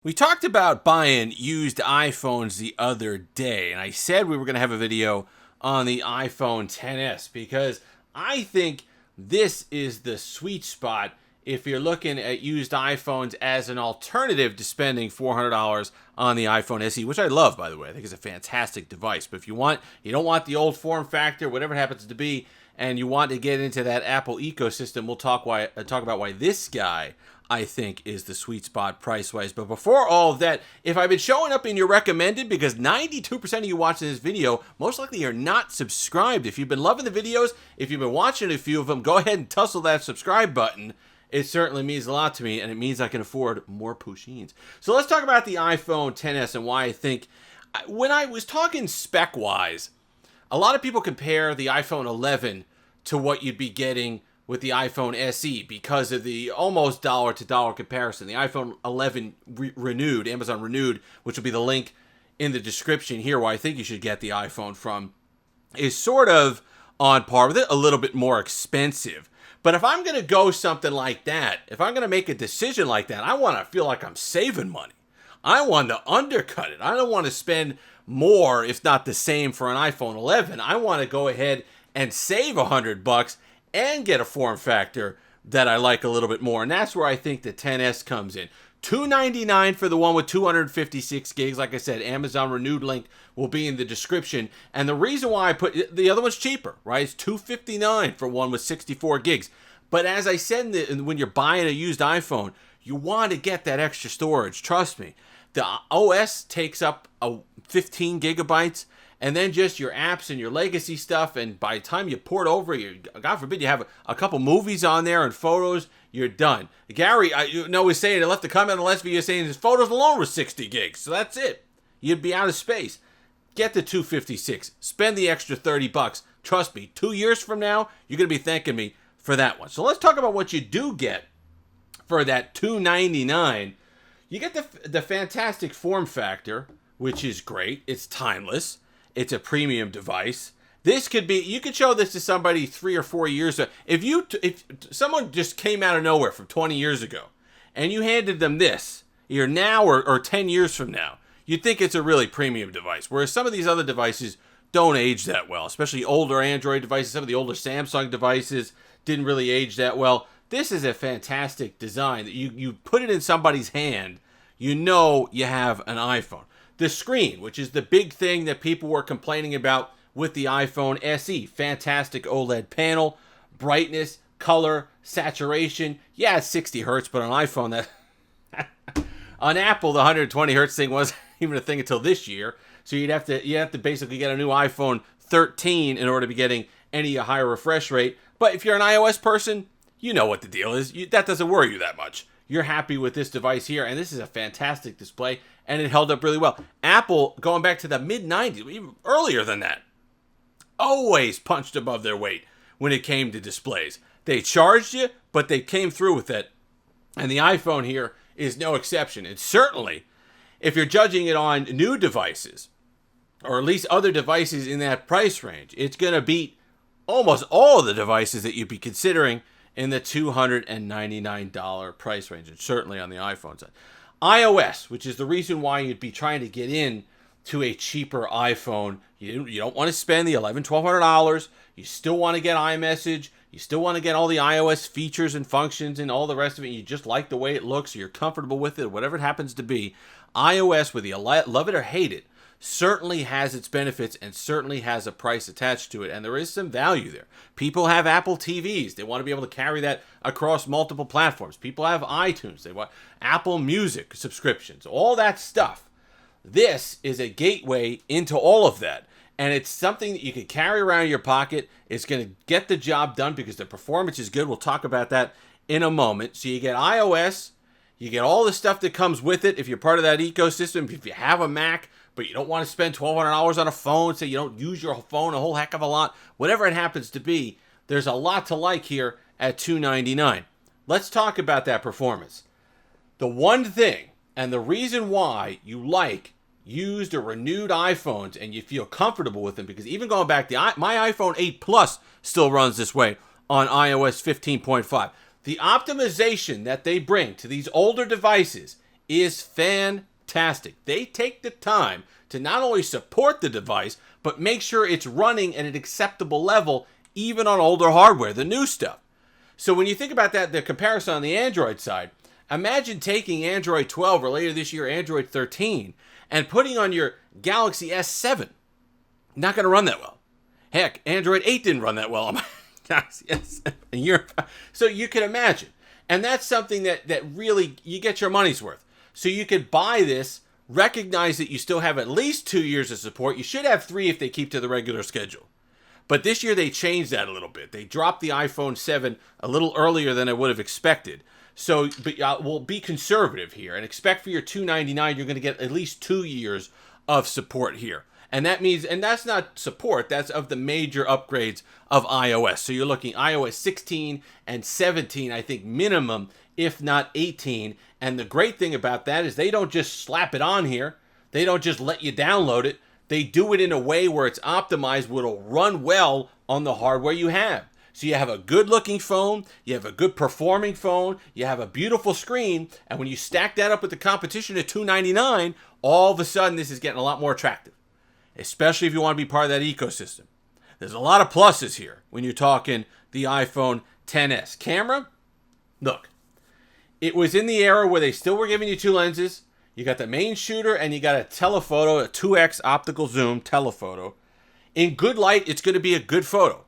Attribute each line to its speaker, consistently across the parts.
Speaker 1: We talked about buying used iPhones the other day, and I said we were going to have a video on the iPhone XS because I think this is the sweet spot if you're looking at used iPhones as an alternative to spending $400 on the iPhone SE, which I love, by the way. I think it's a fantastic device. But if you don't want the old form factor, whatever it happens to be, and you want to get into that Apple ecosystem, we'll talk about why this guy I think is the sweet spot price-wise. But before all of that, if I've been showing up in your recommended, because 92% of you watching this video most likely are not subscribed. If you've been loving the videos, if you've been watching a few of them, go ahead and tussle that subscribe button. It certainly means a lot to me, and it means I can afford more Pushins. So let's talk about the iPhone XS and why I think, when I was talking spec-wise, a lot of people compare the iPhone 11 to what you'd be getting with the iPhone SE because of the almost dollar-to-dollar comparison. The iPhone 11 renewed, Amazon renewed, which will be the link in the description here where I think you should get the iPhone from, is sort of on par with it, a little bit more expensive. But if I'm going to go something like that, if I'm going to make a decision like that, I want to feel like I'm saving money. I want to undercut it. I don't want to spend more, if not the same, for an iPhone 11. I want to go ahead and save $100 and get a form factor that I like a little bit more. And that's where I think the XS comes in. $299 for the one with 256 gigs. Like I said, Amazon renewed link will be in the description. And the reason why I put the other one's cheaper, right? It's $259 for one with 64 gigs. But as I said, when you're buying a used iPhone, you want to get that extra storage. Trust me. The OS takes up 15 gigabytes. And then just your apps and your legacy stuff, and by the time you port over, God forbid you have a couple movies on there and photos, you're done. Gary, was saying, I left a comment on the last video saying his photos alone were 60 gigs, so that's it. You'd be out of space. Get the 256. Spend the extra $30. Trust me, 2 years from now, you're going to be thanking me for that one. So let's talk about what you do get for that $299. You get the fantastic form factor, which is great. It's timeless. It's a premium device. This could be, you could show this to somebody 3 or 4 years ago. If someone just came out of nowhere from 20 years ago and you handed them this, either now or 10 years from now, you'd think it's a really premium device. Whereas some of these other devices don't age that well, especially older Android devices. Some of the older Samsung devices didn't really age that well. This is a fantastic design. You put it in somebody's hand, you know you have an iPhone. The screen, which is the big thing that people were complaining about with the iPhone SE. Fantastic OLED panel, brightness, color, saturation. Yeah, it's 60 hertz, but on iPhone, on Apple, the 120 hertz thing wasn't even a thing until this year. So you have to basically get a new iPhone 13 in order to be getting any higher refresh rate. But if you're an iOS person, you know what the deal is. That doesn't worry you that much. You're happy with this device here, and this is a fantastic display, and it held up really well. Apple, going back to the mid-90s, even earlier than that, always punched above their weight when it came to displays. They charged you, but they came through with it, and the iPhone here is no exception. And certainly, if you're judging it on new devices, or at least other devices in that price range, it's going to beat almost all of the devices that you'd be considering in the $299 price range, and certainly on the iPhone side. iOS, which is the reason why you'd be trying to get in to a cheaper iPhone. You don't want to spend the $1,100, $1,200. You still want to get iMessage. You still want to get all the iOS features and functions and all the rest of it. You just like the way it looks, or you're comfortable with it, whatever it happens to be. iOS, whether you love it or hate it, certainly has its benefits and certainly has a price attached to it, and there is some value there. People have Apple TVs. They want to be able to carry that across multiple platforms. People have iTunes. They want Apple Music subscriptions, all that stuff. This is a gateway into all of that, and it's something that you can carry around in your pocket. It's going to get the job done because the performance is good. We'll talk about that in a moment. So you get iOS, you get all the stuff that comes with it if you're part of that ecosystem. If you have a Mac, but you don't want to spend $1,200 on a phone, so you don't use your phone a whole heck of a lot, whatever it happens to be, there's a lot to like here at $299. Let's talk about that performance. The one thing, and the reason why you like used or renewed iPhones and you feel comfortable with them, because even going back, my iPhone 8 Plus still runs this way on iOS 15.5. The optimization that they bring to these older devices is fantastic. They take the time to not only support the device, but make sure it's running at an acceptable level, even on older hardware, the new stuff. So when you think about that, the comparison on the Android side, imagine taking Android 12 or later this year Android 13 and putting on your Galaxy S7. Not going to run that well. Heck, Android 8 didn't run that well on my Galaxy S7. So you can imagine. And that's something that really, you get your money's worth. So you could buy this, recognize that you still have at least 2 years of support. You should have 3 if they keep to the regular schedule. But this year they changed that a little bit. They dropped the iPhone 7 a little earlier than I would have expected. So we'll be conservative here and expect for your $299 you're going to get at least 2 years of support here. And that means, and that's not support, that's of the major upgrades of iOS. So you're looking iOS 16 and 17, I think minimum, if not 18. And the great thing about that is they don't just slap it on here. They don't just let you download it. They do it in a way where it's optimized, where it'll run well on the hardware you have. So you have a good looking phone, you have a good performing phone, you have a beautiful screen, and when you stack that up with the competition at $299, all of a sudden this is getting a lot more attractive. Especially if you want to be part of that ecosystem. There's a lot of pluses here when you're talking the iPhone XS. Camera, look, it was in the era where they still were giving you 2 lenses. You got the main shooter and you got a telephoto, a 2x optical zoom telephoto. In good light, it's going to be a good photo.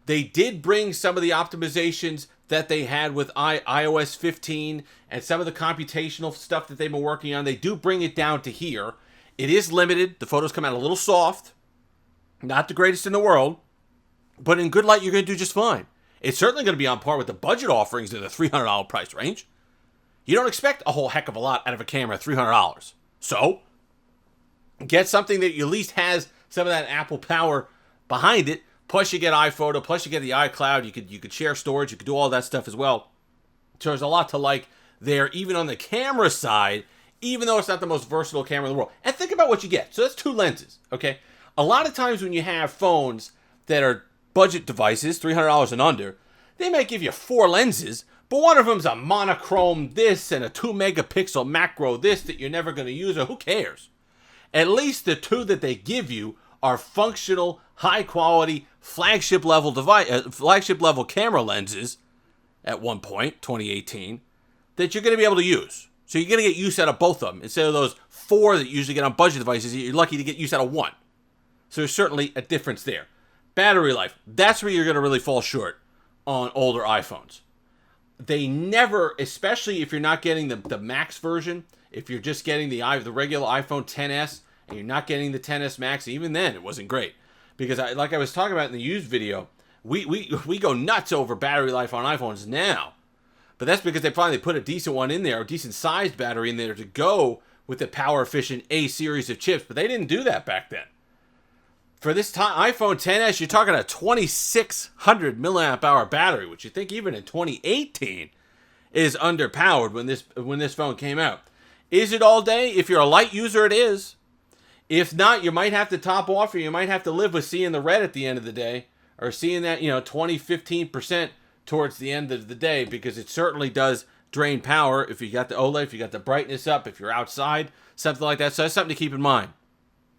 Speaker 1: They did bring some of the optimizations that they had with iOS 15 and some of the computational stuff that they've been working on. They do bring it down to here. It is limited. The photos come out a little soft. Not the greatest in the world. But in good light, you're going to do just fine. It's certainly going to be on par with the budget offerings in the $300 price range. You don't expect a whole heck of a lot out of a camera at $300. So, get something that at least has some of that Apple power behind it. Plus, you get iPhoto. Plus, you get the iCloud. You could share storage. You could do all that stuff as well. So, there's a lot to like there, even on the camera side, even though it's not the most versatile camera in the world. And think about what you get. So, that's 2 lenses, okay? A lot of times when you have phones that are budget devices, $300 and under, they might give you 4 lenses, but one of them's a monochrome this and a 2 megapixel macro this that you're never going to use, or who cares? At least the 2 that they give you are functional, high quality, flagship level camera lenses at one point, 2018, that you're going to be able to use. So you're going to get use out of both of them. Instead of those 4 that you usually get on budget devices, you're lucky to get use out of 1. So there's certainly a difference there. Battery life, that's where you're going to really fall short on older iPhones. They never, especially if you're not getting the Max version, if you're just getting the regular iPhone XS and you're not getting the XS Max, even then it wasn't great. Because like I was talking about in the used video, we go nuts over battery life on iPhones now. But that's because they probably put a decent one in there, a decent sized battery in there to go with the power efficient A series of chips. But they didn't do that back then. For this iPhone XS, you're talking a 2600 milliamp hour battery, which you think even in 2018 is underpowered when this phone came out. Is it all day? If you're a light user, it is. If not, you might have to top off, or you might have to live with seeing the red at the end of the day, or seeing that 20-15% towards the end of the day, because it certainly does drain power if you got the OLED, if you got the brightness up, if you're outside, something like that. So that's something to keep in mind.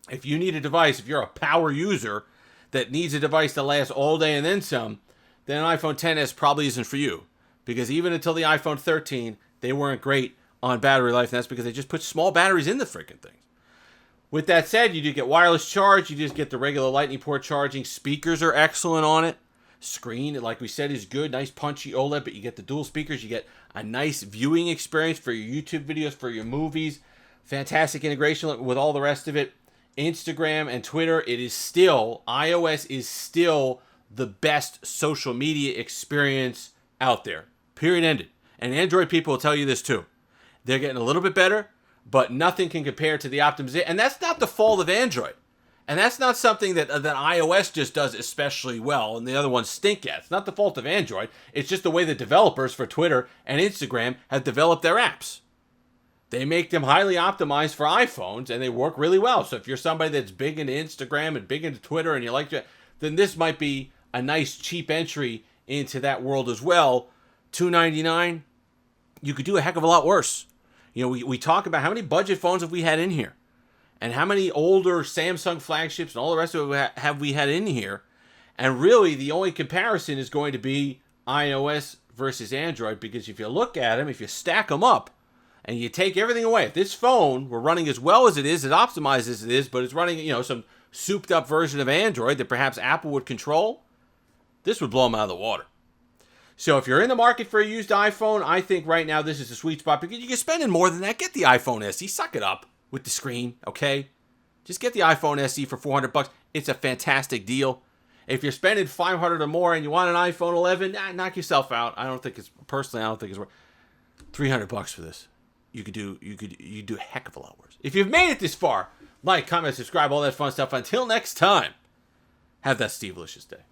Speaker 1: If you need a device, if you're a power user that needs a device to last all day and then some, then an iPhone XS probably isn't for you. Because even until the iPhone 13, they weren't great on battery life, and that's because they just put small batteries in the freaking things. With that said, you do get wireless charge, you just get the regular Lightning port charging. Speakers are excellent on it. Screen, like we said, is good. Nice punchy OLED, but you get the dual speakers. You get a nice viewing experience for your YouTube videos, for your movies. Fantastic integration with all the rest of it. Instagram and Twitter, iOS is still the best social media experience out there. Period, ended. And Android people will tell you this too. They're getting a little bit better, but nothing can compare to the optimization. And that's not the fault of Android. And that's not something that iOS just does especially well and the other ones stink at. It's not the fault of Android. It's just the way the developers for Twitter and Instagram have developed their apps. They make them highly optimized for iPhones, and they work really well. So if you're somebody that's big into Instagram and big into Twitter and you like to, then this might be a nice cheap entry into that world as well. $299, you could do a heck of a lot worse. You know, we talk about how many budget phones have we had in here, and how many older Samsung flagships and all the rest of it have we had in here. And really, the only comparison is going to be iOS versus Android, because if you look at them, if you stack them up, and you take everything away, if this phone were running as well as it is, as optimized as it is, but it's running, you know, some souped up version of Android that perhaps Apple would control, this would blow them out of the water. So if you're in the market for a used iPhone, I think right now this is a sweet spot, because you're spending more than that. Get the iPhone SE. Suck it up with the screen, okay? Just get the iPhone SE for $400. It's a fantastic deal. If you're spending $500 or more and you want an iPhone 11, knock yourself out. I don't think it's worth $300 for this. You could do a heck of a lot worse. If you've made it this far, like, comment, subscribe, all that fun stuff. Until next time, have that Steve-licious day.